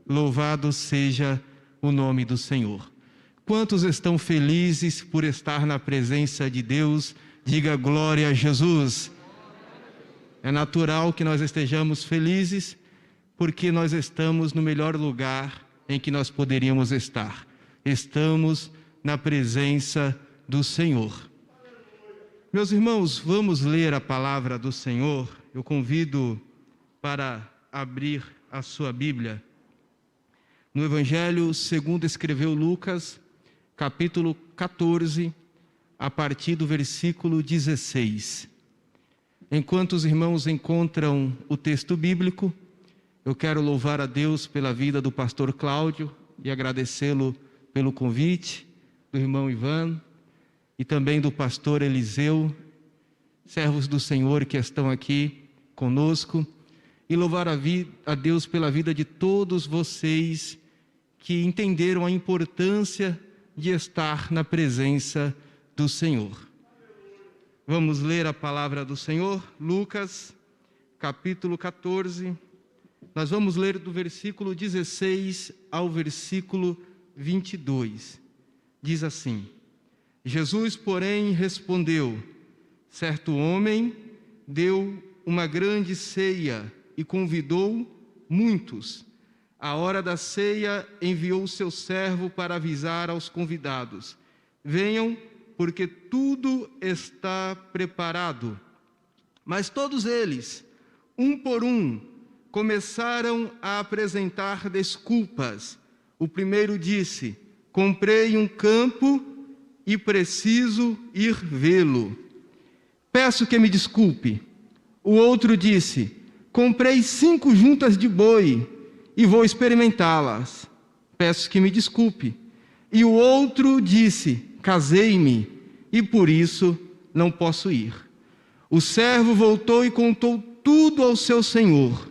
Louvado seja o nome do Senhor. Quantos estão felizes por estar na presença de Deus? Diga glória a Jesus. É natural que nós estejamos felizes, porque nós estamos no melhor lugar em que nós poderíamos estar. Estamos na presença do Senhor. Meus irmãos, vamos ler a palavra do Senhor. Eu convido para abrir a sua Bíblia no Evangelho segundo escreveu Lucas, capítulo 14, a partir do versículo 16. Enquanto os irmãos encontram o texto bíblico, eu quero louvar a Deus pela vida do pastor Cláudio e agradecê-lo pelo convite do irmão Ivan e também do pastor Eliseu, servos do Senhor que estão aqui conosco, e louvar a Deus pela vida de todos vocês que entenderam a importância de estar na presença do Senhor. Vamos ler a palavra do Senhor, Lucas, capítulo 14. Nós vamos ler do versículo 16 ao versículo 22. Diz assim: Jesus, porém, respondeu: certo homem deu uma grande ceia e convidou muitos. À hora da ceia, enviou seu servo para avisar aos convidados: venham, porque tudo está preparado. Mas todos eles, um por um, começaram a apresentar desculpas. O primeiro disse: comprei um campo e preciso ir vê-lo. Peço que me desculpe. O outro disse: comprei 5 juntas de boi e vou experimentá-las. Peço que me desculpe. E o outro disse: casei-me e por isso não posso ir. O servo voltou e contou tudo ao seu senhor.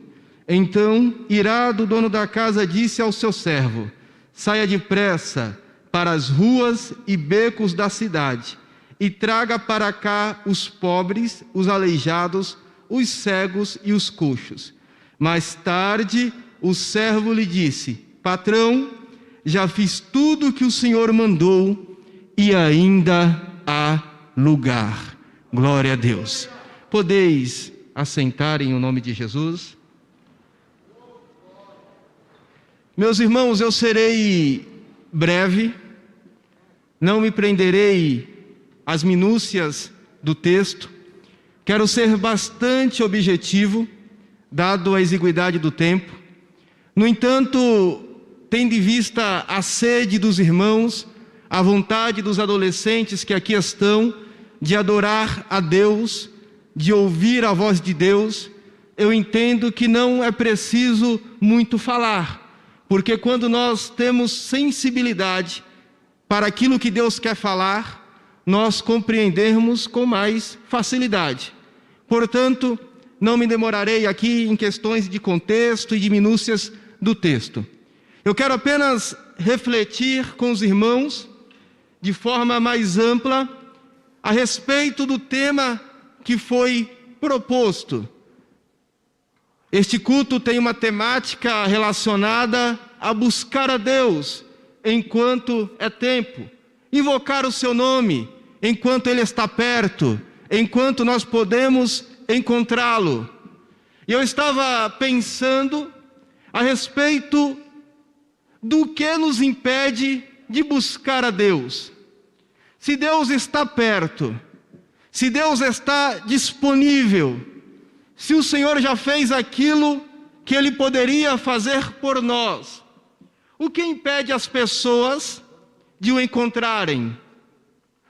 Então, irado, o dono da casa disse ao seu servo: saia depressa para as ruas e becos da cidade e traga para cá os pobres, os aleijados, os cegos e os coxos. Mais tarde, o servo lhe disse: patrão, já fiz tudo o que o senhor mandou e ainda há lugar. Glória a Deus. Podeis assentar em o nome de Jesus. Meus irmãos, eu serei breve, não me prenderei às minúcias do texto. Quero ser bastante objetivo, dado a exiguidade do tempo. No entanto, tendo em vista a sede dos irmãos, a vontade dos adolescentes que aqui estão, de adorar a Deus, de ouvir a voz de Deus, eu entendo que não é preciso muito falar, porque quando nós temos sensibilidade para aquilo que Deus quer falar, nós compreendemos com mais facilidade. Portanto, não me demorarei aqui em questões de contexto e de minúcias do texto. Eu quero apenas refletir com os irmãos, de forma mais ampla, a respeito do tema que foi proposto. Este culto tem uma temática relacionada a buscar a Deus enquanto é tempo, invocar o seu nome enquanto Ele está perto, enquanto nós podemos encontrá-lo. E eu estava pensando a respeito do que nos impede de buscar a Deus. Se Deus está perto, se Deus está disponível, se o Senhor já fez aquilo que Ele poderia fazer por nós, o que impede as pessoas de o encontrarem?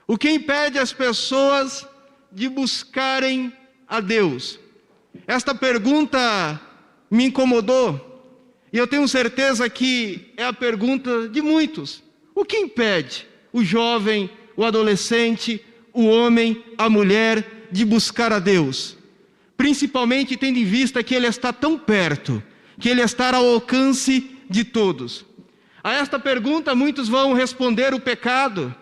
O que impede as pessoas de buscarem a Deus? Esta pergunta me incomodou, e eu tenho certeza que é a pergunta de muitos. O que impede o jovem, o adolescente, o homem, a mulher de buscar a Deus? Principalmente tendo em vista que Ele está tão perto, que Ele está ao alcance de todos. A esta pergunta muitos vão responder: o pecado.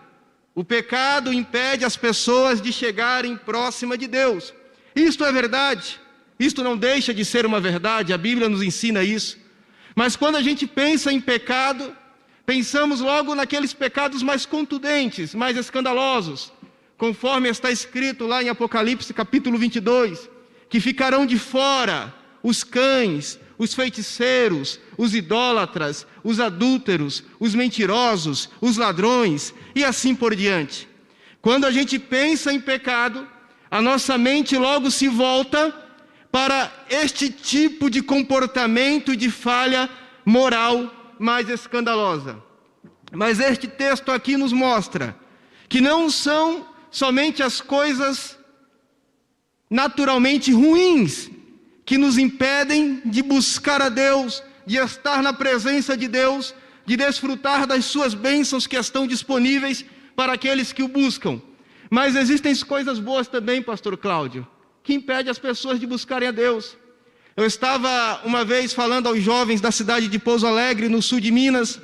O pecado impede as pessoas de chegarem próxima de Deus. Isto é verdade, isto não deixa de ser uma verdade, a Bíblia nos ensina isso. Mas quando a gente pensa em pecado, pensamos logo naqueles pecados mais contundentes, mais escandalosos, conforme está escrito lá em Apocalipse capítulo 22, que ficarão de fora os cães, os feiticeiros, os idólatras, os adúlteros, os mentirosos, os ladrões e assim por diante. Quando a gente pensa em pecado, a nossa mente logo se volta para este tipo de comportamento e de falha moral mais escandalosa. Mas este texto aqui nos mostra que não são somente as coisas naturalmente ruins que nos impedem de buscar a Deus, de estar na presença de Deus, de desfrutar das suas bênçãos que estão disponíveis para aqueles que o buscam. Mas existem coisas boas também, pastor Cláudio, que impedem as pessoas de buscarem a Deus. Eu estava uma vez falando aos jovens da cidade de Pouso Alegre, no sul de Minas,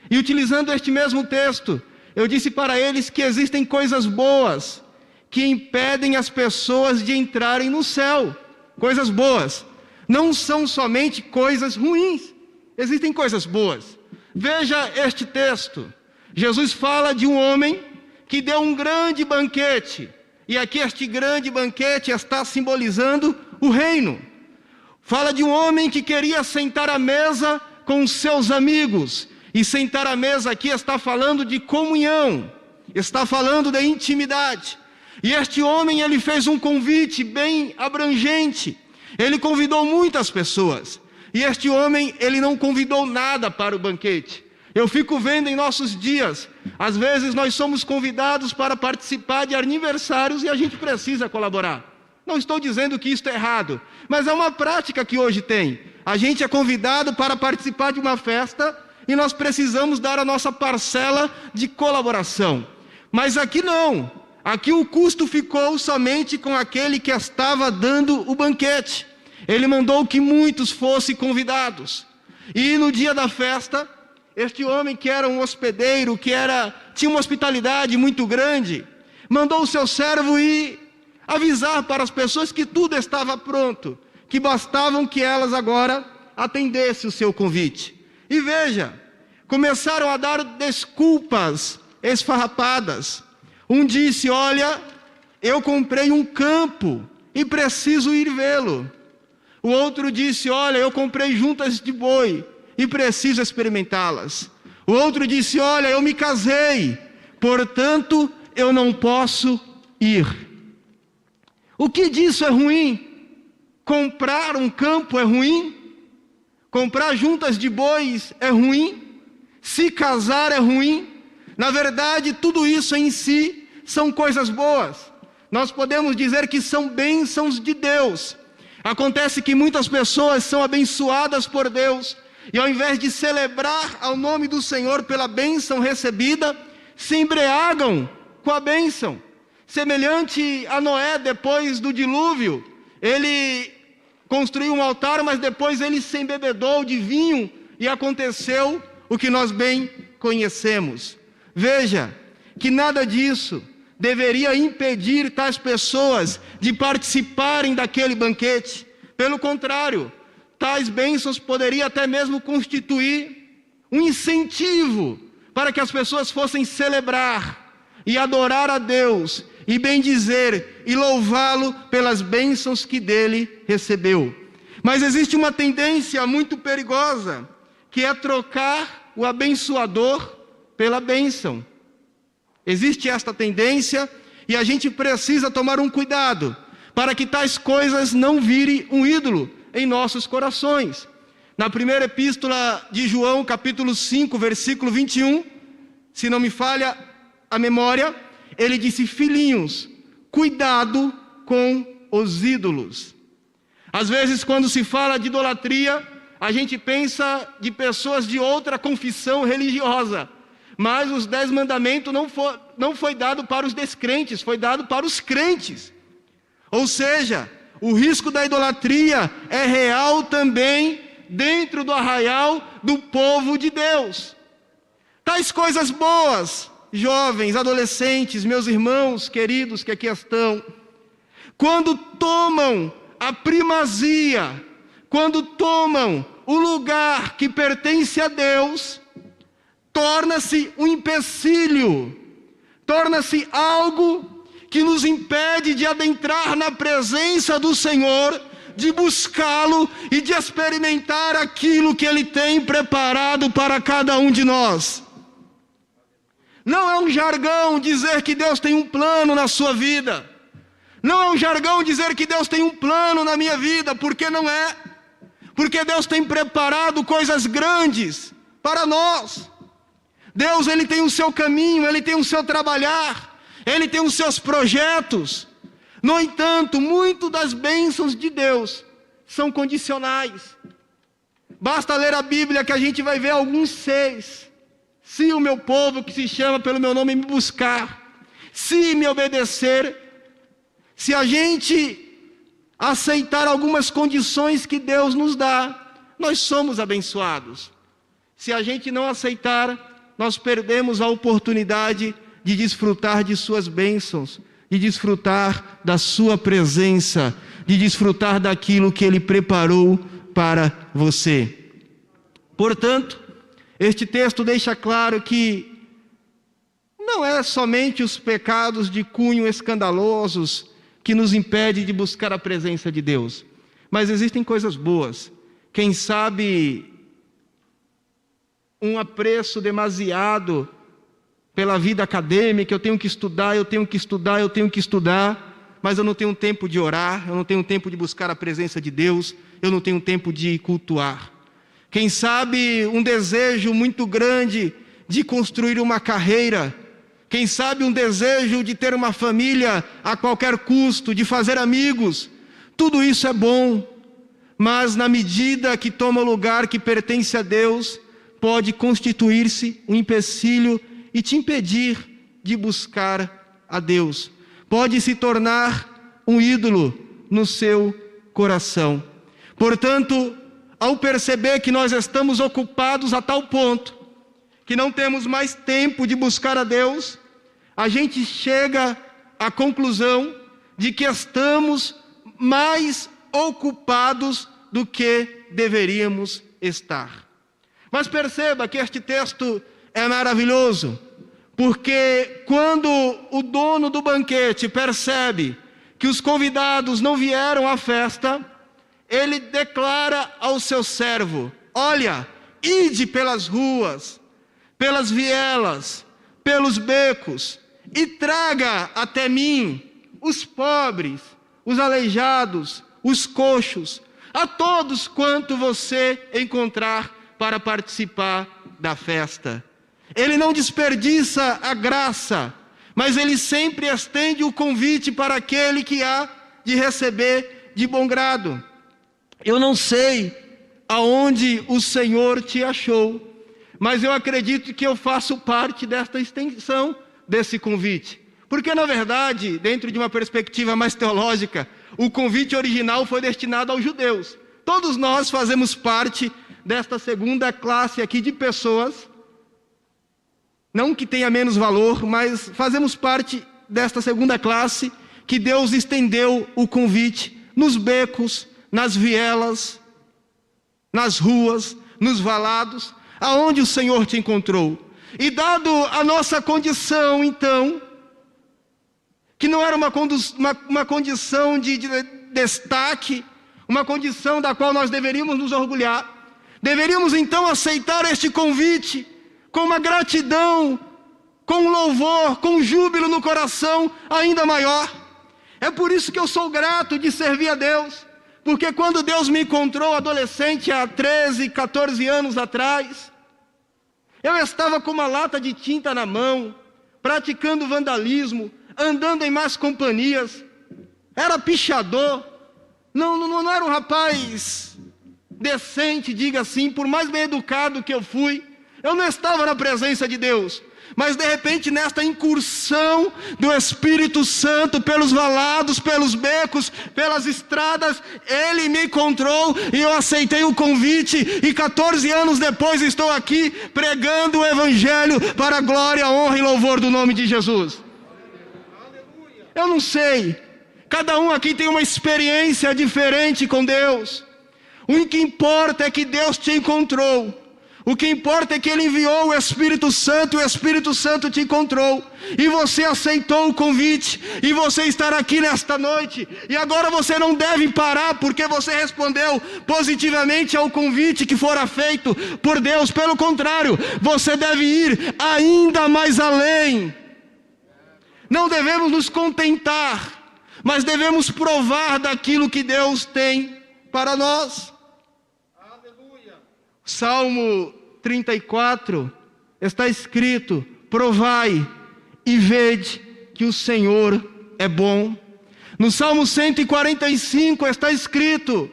e utilizando este mesmo texto, eu disse para eles que existem coisas boas que impedem as pessoas de entrarem no céu. Coisas boas. Não são somente coisas ruins. Existem coisas boas. Veja este texto. Jesus fala de um homem que deu um grande banquete. E aqui este grande banquete está simbolizando o reino. Fala de um homem que queria sentar à mesa com seus amigos. E sentar à mesa aqui está falando de comunhão. Está falando de intimidade. E este homem, ele fez um convite bem abrangente. Ele convidou muitas pessoas. E este homem, ele não convidou nada para o banquete. Eu fico vendo em nossos dias, às vezes nós somos convidados para participar de aniversários e a gente precisa colaborar. Não estou dizendo que isto é errado, mas é uma prática que hoje tem. A gente é convidado para participar de uma festa e nós precisamos dar a nossa parcela de colaboração. Mas aqui não. Aqui o custo ficou somente com aquele que estava dando o banquete. Ele mandou que muitos fossem convidados. E no dia da festa, este homem que era um hospedeiro, tinha uma hospitalidade muito grande, mandou o seu servo ir avisar para as pessoas que tudo estava pronto, que bastavam que elas agora atendessem o seu convite. E veja, começaram a dar desculpas esfarrapadas. Um disse: olha, eu comprei um campo e preciso ir vê-lo. O outro disse: olha, eu comprei juntas de boi e preciso experimentá-las. O outro disse: olha, eu me casei, portanto eu não posso ir. O que disso é ruim? Comprar um campo é ruim? Comprar juntas de bois é ruim? Se casar é ruim? Na verdade, tudo isso em si são coisas boas. Nós podemos dizer que são bênçãos de Deus. Acontece que muitas pessoas são abençoadas por Deus e ao invés de celebrar ao nome do Senhor pela bênção recebida, se embriagam com a bênção. Semelhante a Noé depois do dilúvio, ele construiu um altar, mas depois ele se embebedou de vinho e aconteceu o que nós bem conhecemos. Veja que nada disso deveria impedir tais pessoas de participarem daquele banquete. Pelo contrário, tais bênçãos poderiam até mesmo constituir um incentivo para que as pessoas fossem celebrar e adorar a Deus e bendizer e louvá-lo pelas bênçãos que dele recebeu. Mas existe uma tendência muito perigosa, que é trocar o abençoador pela bênção. Existe esta tendência e a gente precisa tomar um cuidado para que tais coisas não virem um ídolo em nossos corações. Na primeira epístola de João, capítulo 5, versículo 21, se não me falha a memória, ele disse: filhinhos, cuidado com os ídolos. Às vezes, quando se fala de idolatria, a gente pensa de pessoas de outra confissão religiosa. Mas os 10 mandamentos não foi dado para os descrentes, foi dado para os crentes. Ou seja, o risco da idolatria é real também dentro do arraial do povo de Deus. Tais coisas boas, jovens, adolescentes, meus irmãos queridos que aqui estão, quando tomam a primazia, quando tomam o lugar que pertence a Deus torna-se um empecilho, torna-se algo que nos impede de adentrar na presença do Senhor, de buscá-lo e de experimentar aquilo que Ele tem preparado para cada um de nós. Não é um jargão dizer que Deus tem um plano na sua vida. Não é um jargão dizer que Deus tem um plano na minha vida, porque não é. Porque Deus tem preparado coisas grandes para nós. Deus, Ele tem o seu caminho, Ele tem o seu trabalhar, Ele tem os seus projetos. No entanto, muito das bênçãos de Deus são condicionais. Basta ler a Bíblia que a gente vai ver alguns seis. Se o meu povo, que se chama pelo meu nome, me buscar, se me obedecer, se a gente aceitar algumas condições que Deus nos dá, nós somos abençoados. Se a gente não aceitar, nós perdemos a oportunidade de desfrutar de suas bênçãos, de desfrutar da sua presença, de desfrutar daquilo que Ele preparou para você. Portanto, este texto deixa claro que não é somente os pecados de cunho escandalosos que nos impedem de buscar a presença de Deus, mas existem coisas boas. Quem sabe um apreço demasiado pela vida acadêmica, eu tenho que estudar, mas eu não tenho tempo de orar, eu não tenho tempo de buscar a presença de Deus, eu não tenho tempo de cultuar. Quem sabe um desejo muito grande de construir uma carreira, quem sabe um desejo de ter uma família a qualquer custo, de fazer amigos, tudo isso é bom, mas na medida que toma o lugar que pertence a Deus, pode constituir-se um empecilho e te impedir de buscar a Deus. Pode se tornar um ídolo no seu coração. Portanto, ao perceber que nós estamos ocupados a tal ponto que não temos mais tempo de buscar a Deus, a gente chega à conclusão de que estamos mais ocupados do que deveríamos estar. Mas perceba que este texto é maravilhoso, porque quando o dono do banquete percebe que os convidados não vieram à festa, ele declara ao seu servo: olha, ide pelas ruas, pelas vielas, pelos becos, e traga até mim os pobres, os aleijados, os coxos, a todos quanto você encontrar para participar da festa. Ele não desperdiça a graça, mas ele sempre estende o convite para aquele que há de receber de bom grado. Eu não sei aonde o Senhor te achou, mas eu acredito que eu faço parte desta extensão desse convite. Porque, na verdade, dentro de uma perspectiva mais teológica, o convite original foi destinado aos judeus. Todos nós fazemos parte desta segunda classe aqui de pessoas, não que tenha menos valor, mas fazemos parte desta segunda classe que Deus estendeu o convite nos becos, nas vielas, nas ruas, nos valados, aonde o Senhor te encontrou. E dado a nossa condição, então, que não era uma condição de destaque, uma condição da qual nós deveríamos nos orgulhar, deveríamos então aceitar este convite com uma gratidão, com um louvor, com um júbilo no coração ainda maior. É por isso que eu sou grato de servir a Deus, porque quando Deus me encontrou adolescente há 13, 14 anos atrás, eu estava com uma lata de tinta na mão, praticando vandalismo, andando em más companhias, era pichador, não era um rapaz decente, diga assim, por mais bem educado que eu fui, eu não estava na presença de Deus. Mas de repente, nesta incursão do Espírito Santo pelos valados, pelos becos, pelas estradas, Ele me encontrou e eu aceitei o convite, e 14 anos depois estou aqui pregando o Evangelho para a glória, honra e louvor do nome de Jesus. Eu não sei, cada um aqui tem uma experiência diferente com Deus. O que importa é que Deus te encontrou. O que importa é que Ele enviou o Espírito Santo, e o Espírito Santo te encontrou, e você aceitou o convite, e você está aqui nesta noite, e agora você não deve parar, porque você respondeu positivamente ao convite que fora feito por Deus. Pelo contrário, você deve ir ainda mais além. Não devemos nos contentar, mas devemos provar daquilo que Deus tem para nós. Salmo 34 está escrito: provai e vede que o Senhor é bom. No Salmo 145 está escrito: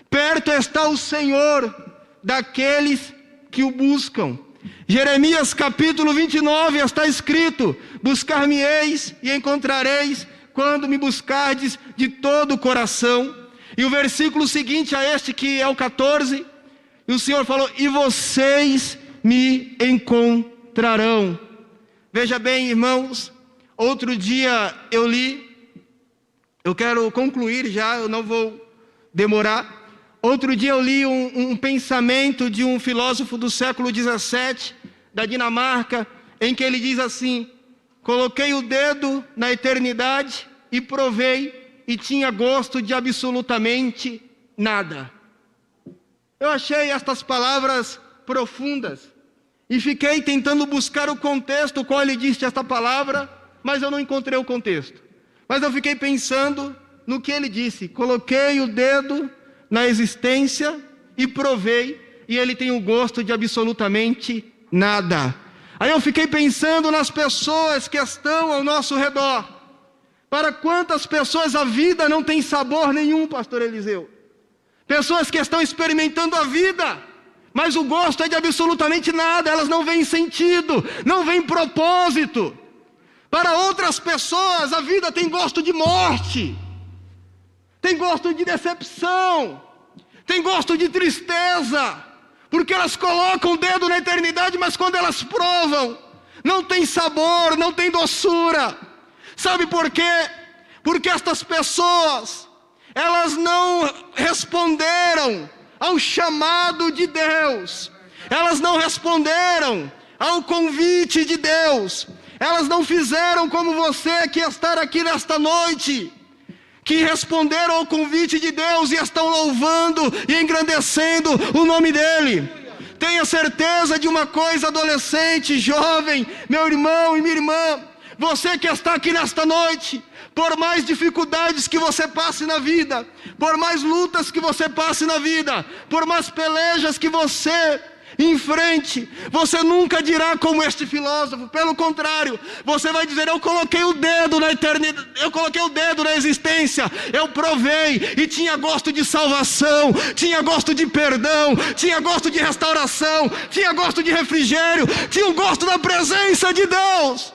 perto está o Senhor daqueles que o buscam. Jeremias capítulo 29 está escrito: buscar-me-eis e encontrareis, quando me buscardes de todo o coração. E o versículo seguinte a este, que é o 14, e o Senhor falou: e vocês me encontrarão. Veja bem, irmãos, outro dia eu li, eu quero concluir já, eu não vou demorar. Outro dia eu li um pensamento de um filósofo do século 17, da Dinamarca, em que ele diz assim: coloquei o dedo na eternidade e provei, e tinha gosto de absolutamente nada. Eu achei estas palavras profundas e fiquei tentando buscar o contexto qual ele disse esta palavra, mas eu não encontrei o contexto. Mas eu fiquei pensando no que ele disse: coloquei o dedo na existência e provei, e ele tem o gosto de absolutamente nada. Aí eu fiquei pensando nas pessoas que estão ao nosso redor. Para quantas pessoas a vida não tem sabor nenhum, pastor Eliseu? Pessoas que estão experimentando a vida, mas o gosto é de absolutamente nada. Elas não veem sentido, não veem propósito. Para outras pessoas a vida tem gosto de morte, tem gosto de decepção, tem gosto de tristeza, porque elas colocam o dedo na eternidade, mas quando elas provam, não tem sabor, não tem doçura. Sabe por quê? Porque estas pessoas, elas não responderam ao chamado de Deus, elas não responderam ao convite de Deus, elas não fizeram como você que está aqui nesta noite, que responderam ao convite de Deus e estão louvando e engrandecendo o nome dEle. Tenha certeza de uma coisa, adolescente, jovem, meu irmão e minha irmã, você que está aqui nesta noite, por mais dificuldades que você passe na vida, por mais lutas que você passe na vida, por mais pelejas que você enfrente, você nunca dirá como este filósofo. Pelo contrário, você vai dizer: eu coloquei o dedo na eternidade, eu coloquei o dedo na existência, eu provei e tinha gosto de salvação, tinha gosto de perdão, tinha gosto de restauração, tinha gosto de refrigério, tinha um gosto da presença de Deus.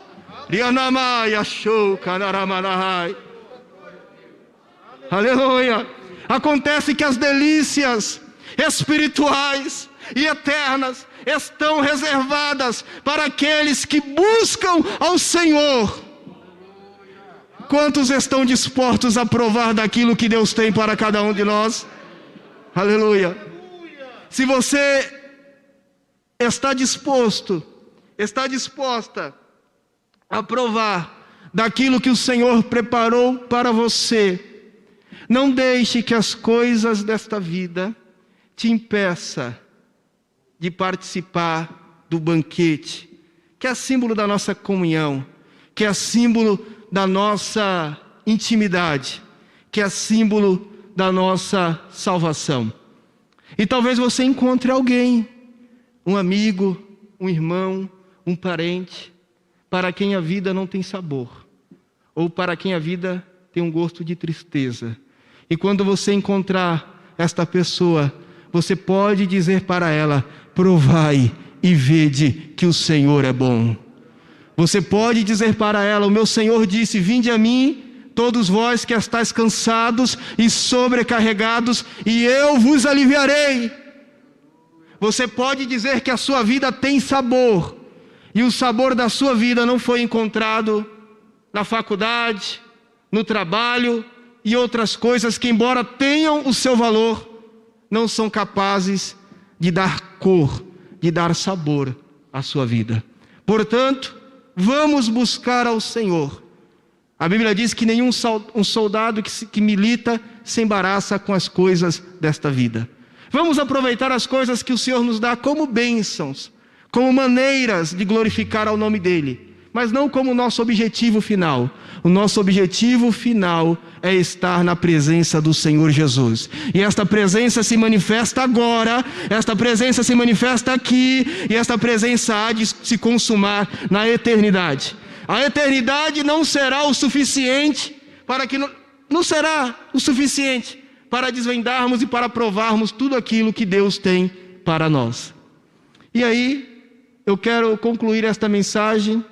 Aleluia. Acontece que as delícias espirituais e eternas estão reservadas para aqueles que buscam ao Senhor. Quantos estão dispostos a provar daquilo que Deus tem para cada um de nós? Aleluia. Se você está disposta a provar daquilo que o Senhor preparou para você, não deixe que as coisas desta vida te impeçam de participar do banquete, que é símbolo da nossa comunhão, que é símbolo da nossa intimidade, que é símbolo da nossa salvação. E talvez você encontre alguém, um amigo, um irmão, um parente, para quem a vida não tem sabor, ou para quem a vida tem um gosto de tristeza. E quando você encontrar esta pessoa, você pode dizer para ela: provai e vede que o Senhor é bom. Você pode dizer para ela: o meu Senhor disse: vinde a mim, todos vós que estáis cansados e sobrecarregados, e eu vos aliviarei. Você pode dizer que a sua vida tem sabor, e o sabor da sua vida não foi encontrado na faculdade, no trabalho e outras coisas que, embora tenham o seu valor, não são capazes de dar cor, de dar sabor à sua vida. Portanto, vamos buscar ao Senhor. A Bíblia diz que nenhum soldado que milita se embaraça com as coisas desta vida. Vamos aproveitar as coisas que o Senhor nos dá como bênçãos, como maneiras de glorificar ao nome dEle, mas não como nosso objetivo final. O nosso objetivo final é estar na presença do Senhor Jesus. E esta presença se manifesta agora, esta presença se manifesta aqui, e esta presença há de se consumar na eternidade. A eternidade não será o suficiente não será o suficiente para desvendarmos e para provarmos tudo aquilo que Deus tem para nós. E aí, eu quero concluir esta mensagem